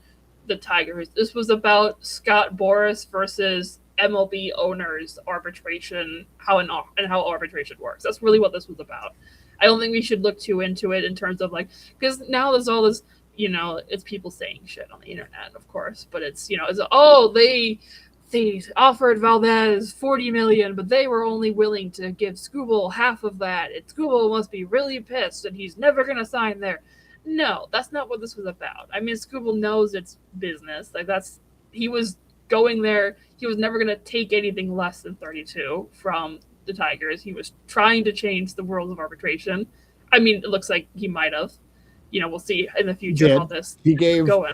the Tigers. This was about Scott Boras versus MLB owners arbitration, how arbitration works. That's really what this was about. I don't think we should look too into it in terms of like, because now there's all this, it's people saying shit on the internet, of course, but it's they they offered Valdez 40 million, but they were only willing to give Skubal half of that. And Skubal must be really pissed and he's never going to sign there. No, that's not what this was about. I mean, Skubal knows it's business. Like he was going there. He was never going to take anything less than 32 from the Tigers. He was trying to change the rules of arbitration. I mean, it looks like he might have. We'll see in the future how this He is gave going.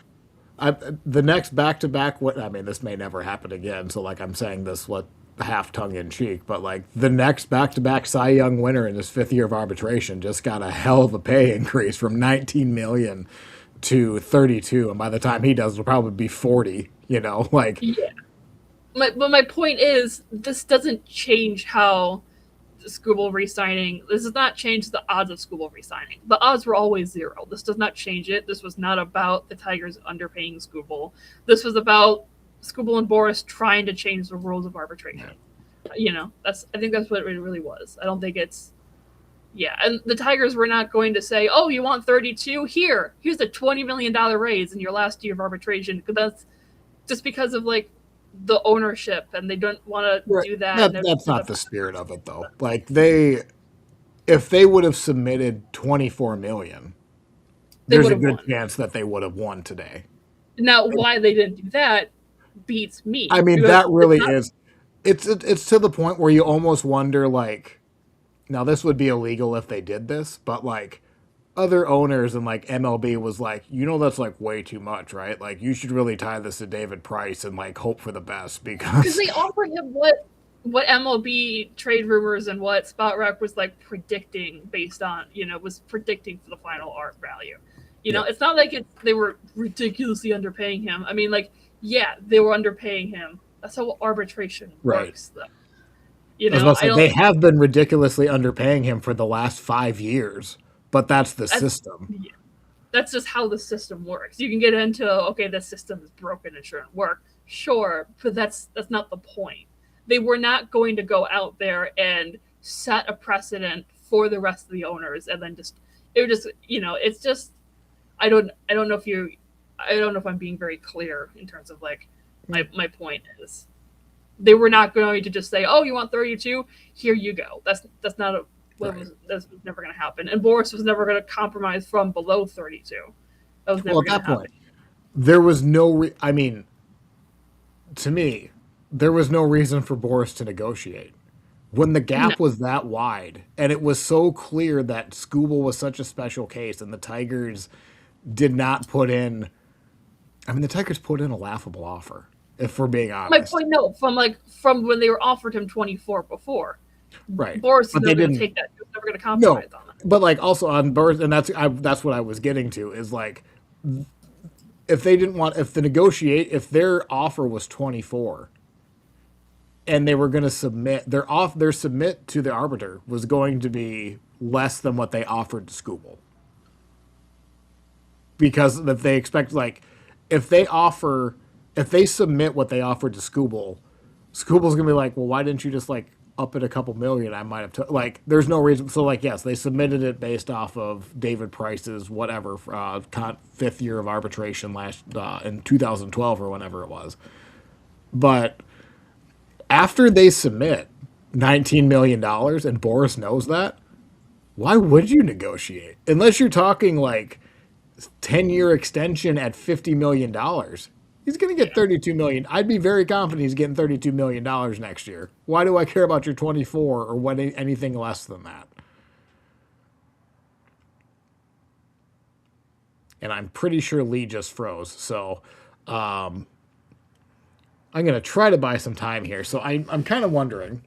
the next back to back. What I mean, this may never happen again. So like I'm saying this what half tongue in cheek, but like the next back to back Cy Young winner in his 5th year of arbitration just got a hell of a pay increase from 19 million to 32, and by the time he does, it'll probably be 40. Like Yeah. But my point is, this doesn't change how Skubal re-signing. This does not change the odds of Skubal re-signing. The odds were always 0. This does not change it. This was not about the Tigers underpaying Skubal. This was about Skubal and Boris trying to change the rules of arbitration. I think that's what it really was. I don't think it's. Yeah, and the Tigers were not going to say, "Oh, you want 32? Here's a $20 million raise in your last year of arbitration." Because that's just because of like the ownership, and they don't want to do that. That's not the spirit of it, though. Like if they would have submitted 24 million, there's a good chance that they would have won today. Now, why they didn't do that beats me. I mean, that really is. It's to the point where you almost wonder, like, now this would be illegal if they did this, but like other owners and like MLB was like, that's like way too much, right? Like you should really tie this to David Price and like hope for the best because they offered him what MLB trade rumors and what Spotrac was like predicting based on was predicting for the final art value. It's not like they were ridiculously underpaying him. I mean, like they were underpaying him. That's how arbitration works, though. They have been ridiculously underpaying him for the last 5 years. But that's the system. Yeah. That's just how the system works. You can get into, okay, the system is broken and shouldn't work. Sure, but that's not the point. They were not going to go out there and set a precedent for the rest of the owners and then it's just I don't know if I'm being very clear in terms of like my point is they were not going to just say, "Oh, you want 32? Here you go." That's not that's never going to happen. And Boris was never going to compromise from below 32. That was never going to happen. Point, there was no to me, there was no reason for Boris to negotiate. When the gap was that wide, and it was so clear that Skubal was such a special case, and the Tigers did not put in. I mean, the Tigers put in a laughable offer, if we're being honest. My point, no, from when they were offered him 24 before. Right, Boris was never going to take that. He was never going to compromise on that. But like also on Boris, and that's what I was getting to is like, if they didn't want, if their offer was 24, and they were going to submit their submit to the arbiter was going to be less than what they offered to Skubal, because if they expect if they submit what they offered to Skubal's going to be like, well, why didn't you just like up it a couple million? I might have there's no reason. So yes, they submitted it based off of David Price's whatever 5th year of arbitration last in 2012 or whenever it was. But after they submit $19 million and Boris knows that, why would you negotiate? Unless you're talking like 10-year extension at $50 million. He's going to get $32 million. I'd be very confident he's getting $32 million next year. Why do I care about your 24 or anything less than that? And I'm pretty sure Lee just froze. So I'm going to try to buy some time here. So I'm kind of wondering.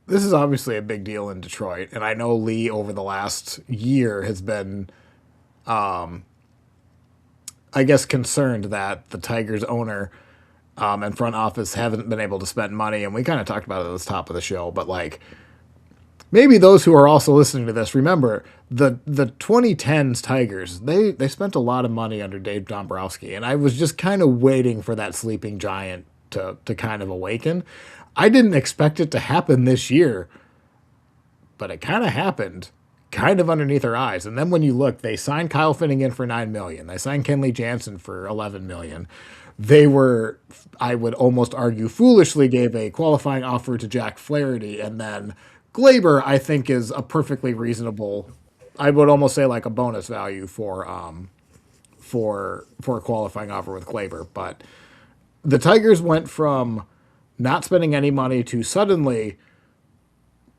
This is obviously a big deal in Detroit. And I know Lee over the last year has been I guess concerned that the Tigers owner and front office haven't been able to spend money, and we kind of talked about it at the top of the show, but like maybe those who are also listening to this remember the 2010s Tigers, they spent a lot of money under Dave Dombrowski, and I was just kind of waiting for that sleeping giant to kind of awaken. I didn't expect it to happen this year, but it kind of happened kind of underneath our eyes. And then when you look, they signed Kyle Finnegan for $9 million. They signed Kenley Jansen for $11 million. They were, I would almost argue, foolishly gave a qualifying offer to Jack Flaherty, and then Glaber, I think, is a perfectly reasonable. I would almost say like a bonus value for a qualifying offer with Glaber. But the Tigers went from not spending any money to suddenly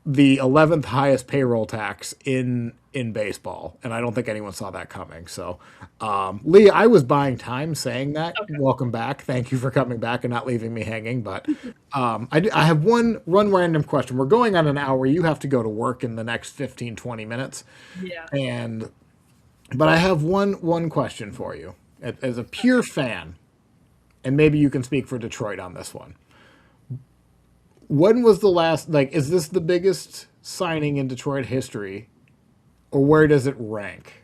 the 11th highest payroll tax in baseball, and I don't think anyone saw that coming. So, Lee, I was buying time saying that. Okay. Welcome back. Thank you for coming back and not leaving me hanging. But I have one random question. We're going on an hour. You have to go to work in the next 15, 20 minutes. Yeah. But I have one question for you as a pure fan, and maybe you can speak for Detroit on this one. When was the last, like, is this the biggest signing in Detroit history, or where does it rank?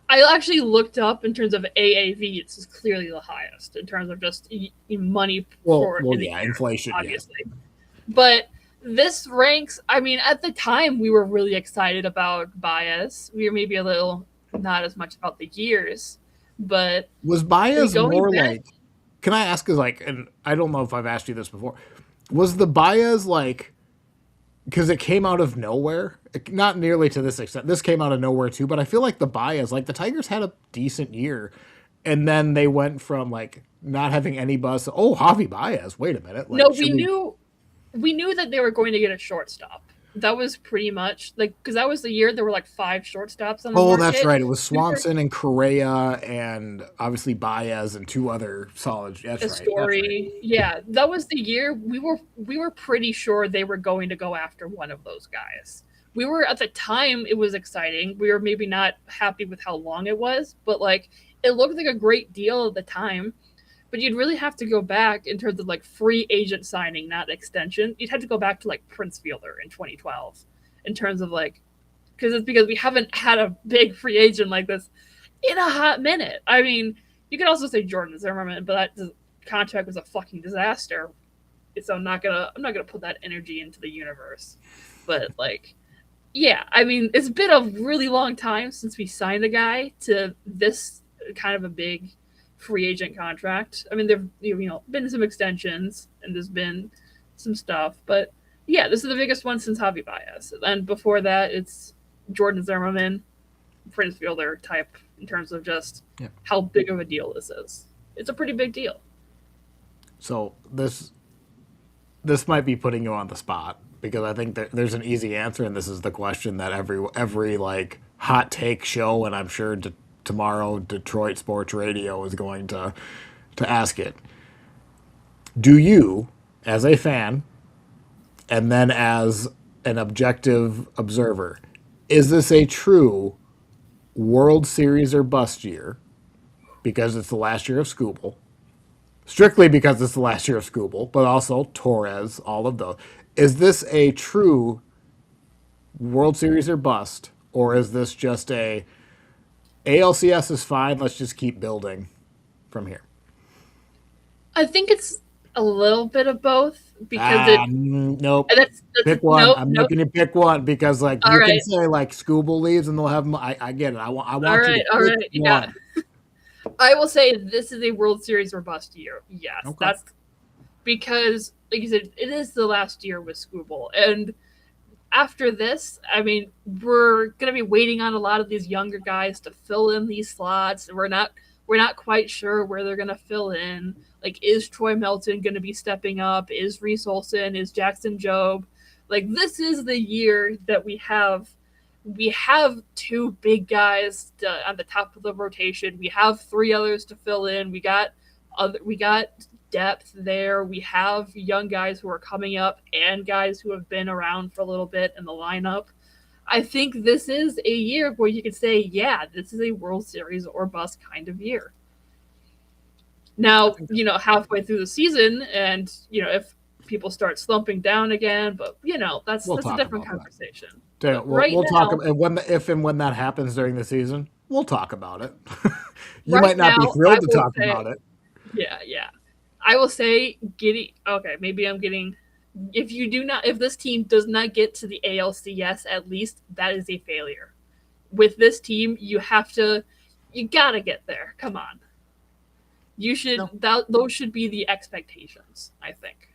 I actually looked up in terms of AAV. It's clearly the highest in terms of just money for inflation, obviously. Yeah. But this ranks. I mean, at the time, we were really excited about Baez. We were maybe a little not as much about the years, but was Baez more back, like? Can I ask? Is like, and I don't know if I've asked you this before. Was the Baez like? Because it came out of nowhere, not nearly to this extent. This came out of nowhere too, but I feel like the Baez, like the Tigers had a decent year, and then they went from like not having any buzz. Oh, Javi Baez. Wait a minute. Like, no, we knew that they were going to get a shortstop. That was pretty much like because that was the year there were like 5 shortstops on the market. That's right. It was Swanson and Correa and obviously Baez and 2 other solid. That's Story. Right. Yeah, that was the year we were pretty sure they were going to go after one of those guys. We were at the time. It was exciting. We were maybe not happy with how long it was, but like it looked like a great deal at the time. But you'd really have to go back in terms of like free agent signing, not extension. You'd have to go back to like Prince Fielder in 2012 in terms of like, because we haven't had a big free agent like this in a hot minute. I mean, you could also say Jordan Zimmerman, but that contract was a fucking disaster. So I'm not gonna put that energy into the universe. But like, yeah, I mean, it's been a really long time since we signed a guy to this kind of a big free agent contract. I mean, there've been some extensions and there's been some stuff, but yeah, this is the biggest one since Javi Baez. And before that, it's Jordan Zimmerman, Prince Fielder type in terms of just how big of a deal this is. It's a pretty big deal. So this might be putting you on the spot because I think that there's an easy answer, and this is the question that every like hot take show, and I'm sure tomorrow Detroit Sports Radio is going to ask it. Do you, as a fan, and then as an objective observer, is this a true World Series or bust year because it's the last year of Skubal? Strictly because it's the last year of Skubal, but also Torres, all of those. Is this a true World Series or bust, or is this just a ALCS is fine. Let's just keep building from here? I think it's a little bit of both because nope. Pick one. Nope, I'm making you pick one because like all you can say like Skubal leaves and they'll have them. I get it. I want you to pick one. I will say this is a World Series or bust year. Yes, okay. That's because like you said, it is the last year with Skubal, and after this, I mean, we're going to be waiting on a lot of these younger guys to fill in these slots. We're not quite sure where they're going to fill in. Like, is Troy Melton going to be stepping up? Is Reese Olson? Is Jackson Jobe? Like, this is the year that we have 2 big guys on the top of the rotation. We have 3 others to fill in. We got depth there. We have young guys who are coming up and guys who have been around for a little bit in the lineup. I think this is a year where you could say, yeah, this is a World Series or bust kind of year. Now, halfway through the season and, if people start slumping down again, but, that's a different conversation. We'll talk about if and when that happens during the season. We'll talk about it. You might not be thrilled to talk about it. Yeah. I will say maybe I'm getting if this team does not get to the ALCS, at least that is a failure. With this team, you gotta get there. Come on, No, those should be the expectations. I think.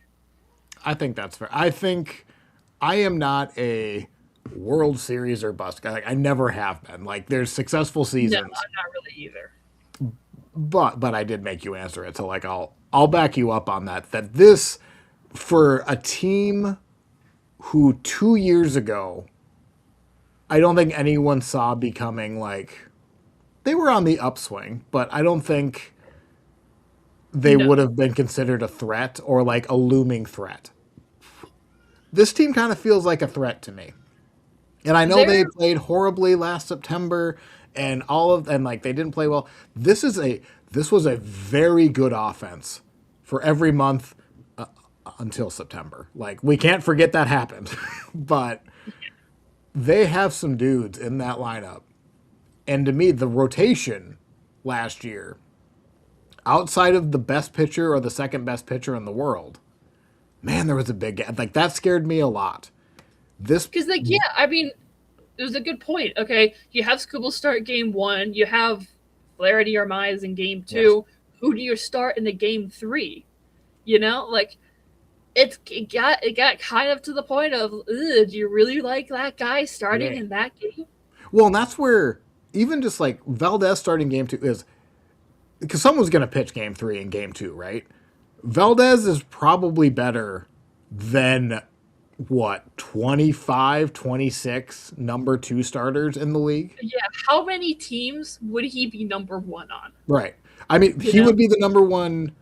I think that's fair. I think I am not a World Series or bust guy. Like, I never have been. Like there's successful No, seasons, I'm not really either. but I did make you answer it. So like I'll back you up on that. That this for a team who 2 years ago I don't think anyone saw becoming like they were on the upswing, but I don't think they would No, have been considered a threat or like a looming threat. This team kind of feels like a threat to me. And I know they they're played horribly last September and like they didn't play well. This was a very good offense for every month until September. Like we can't forget that happened. But they have some dudes in that lineup. And to me, the rotation last year, outside of the best pitcher or the second best pitcher in the world, man, there was a big gap. Like that scared me a lot. This, because like yeah, I mean, it was a good point. Okay, you have Skubal start game one. You have Flaherty or Mize in game yes, two. Who do you start in the game three? Like it got kind of to the point of, do you really like that guy starting yeah. in that game? Well, and that's where even just like Valdez starting game two is because someone's going to pitch game three and game two, right? Valdez is probably better than what 25, 26 number two starters in the league. Yeah, how many teams would he be number one on? Right. I mean, You he know, would be the number one.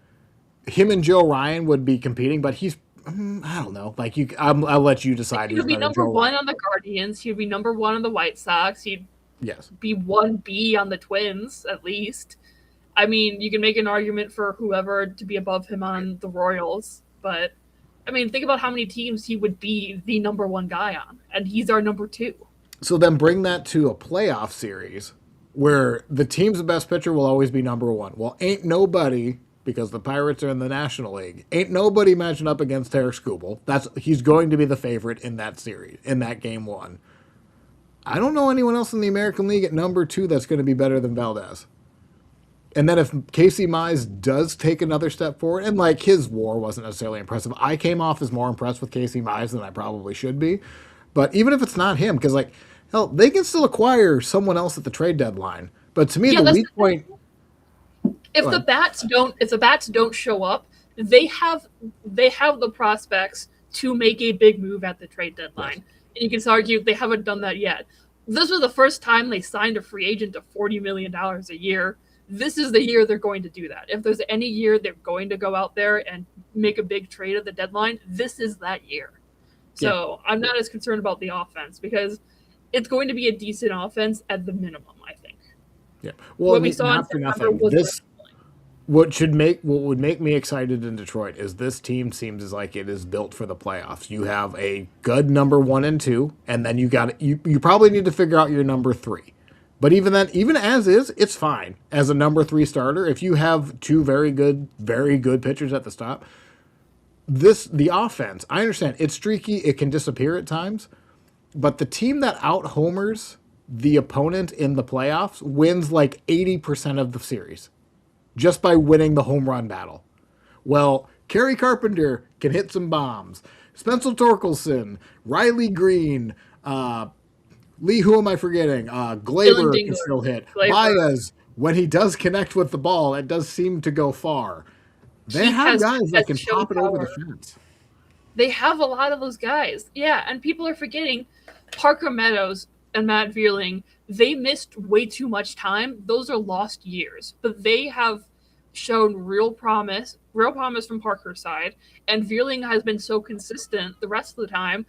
Him and Joe Ryan would be competing, but he's I don't know. Like I'll let you decide he who's would be better, number Joe one Ryan. on the Guardians. He would be number one on the White Sox. He'd Yes. be 1B on the Twins, at least. I mean, you can make an argument for whoever to be above him on the Royals, but I mean, think about how many teams he would be the number one guy on, and he's our number two. So then bring that to a playoff series where the team's best pitcher will always be number one. Well, ain't nobody because the Pirates are in the National League. Ain't nobody matching up against Tarik Skubal. He's going to be the favorite in that series in that game one. I don't know anyone else in the American League at number two that's going to be better than Valdez. And then if Casey Mize does take another step forward, and like his WAR wasn't necessarily impressive, I came off as more impressed with Casey Mize than I probably should be. But even if it's not him, because like hell, they can still acquire someone else at the trade deadline. But to me, Yeah, the that's weak point. Go ahead. if the bats don't show up, they have the prospects to make a big move at the trade Yes. deadline. And you can argue they haven't done that yet. This was the first time they signed a free agent to $40 million a year. This is the year they're going to do that. If there's any year they're going to go out there and make a big trade at the deadline, this is that year. Yeah. So I'm not as concerned about the offense because it's going to be a decent offense at the minimum, I think. Yeah. Well, What I we mean, saw in not for September nothing. was This what would make me excited in Detroit is this team seems as like it is built for the playoffs. You have a good number one and two, and then you probably need to figure out your number three. But even then, even as is, it's fine as a number three starter. If you have two very good pitchers at the stop, the offense, I understand it's streaky, it can disappear at times, but the team that out homers the opponent in the playoffs wins like 80% of the series just by winning the home run battle. Well, Kerry Carpenter can hit some bombs. Spencer Torkelson, Riley Green, Lee, who am I forgetting? Dylan Glaber can Dingler, still hit. Glaber. Baez, when he does connect with the ball, it does seem to go far. They He have guys has that can shown pop it over the power. fence. They have a lot of those guys. Yeah, and people are forgetting Parker Meadows and Matt Vierling. They missed way too much time. Those are lost years, but they have shown real promise from Parker's side, and Vierling has been so consistent the rest of the time.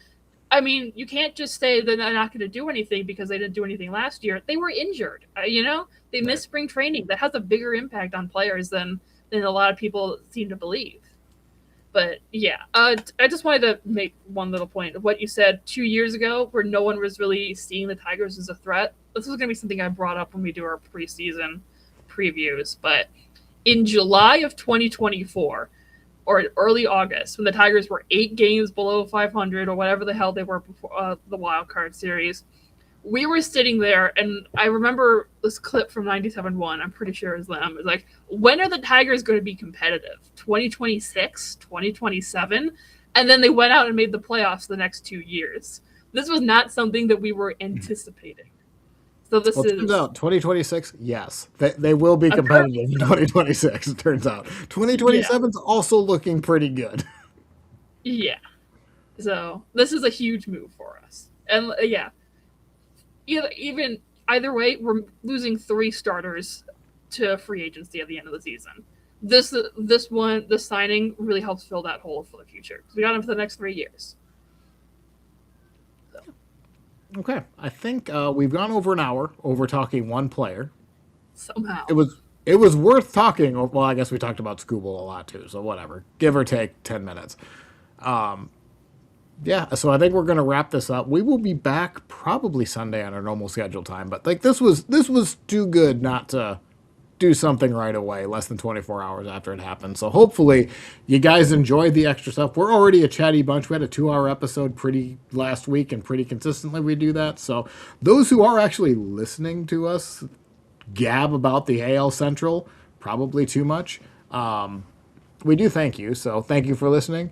I mean, you can't just say they're not going to do anything because they didn't do anything last year. They were injured. They Right. missed spring training. That has a bigger impact on players than a lot of people seem to believe. But yeah, I just wanted to make one little point of what you said 2 years ago, where no one was really seeing the Tigers as a threat. This was going to be something I brought up when we do our preseason previews. But in July of 2024, or early August when the Tigers were 8 games below 500 or whatever the hell they were before the wild card series. We were sitting there, and I remember this clip from 97.1. I'm pretty sure it was them. It's like, when are the Tigers going to be competitive? 2026, 2027? And then they went out and made the playoffs the next 2 years. This was not something that we were anticipating. So this Well, it turns is out 2026, yes, they will be competitive in 2026. It turns out yeah, 2027 is also looking pretty good. yeah. So this is a huge move for us, and yeah, even either way, we're losing 3 starters to free agency at the end of the season. This signing really helps fill that hole for the future because we got him for the next 3 years. So, Okay, I think we've gone over an hour over talking one player. somehow, It was worth talking. Well, I guess we talked about Scooble a lot too, so whatever, give or take 10 minutes. Yeah, so I think we're gonna wrap this up. We will be back probably Sunday on our normal schedule time, but like this was too good not to do something right away, less than 24 hours after it happened. So hopefully you guys enjoyed the extra stuff. We're already a chatty bunch. We had a 2 hour episode pretty last week, and pretty consistently we do that. So those who are actually listening to us gab about the AL Central, probably too much. We do thank you. So thank you for listening.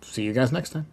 See you guys next time.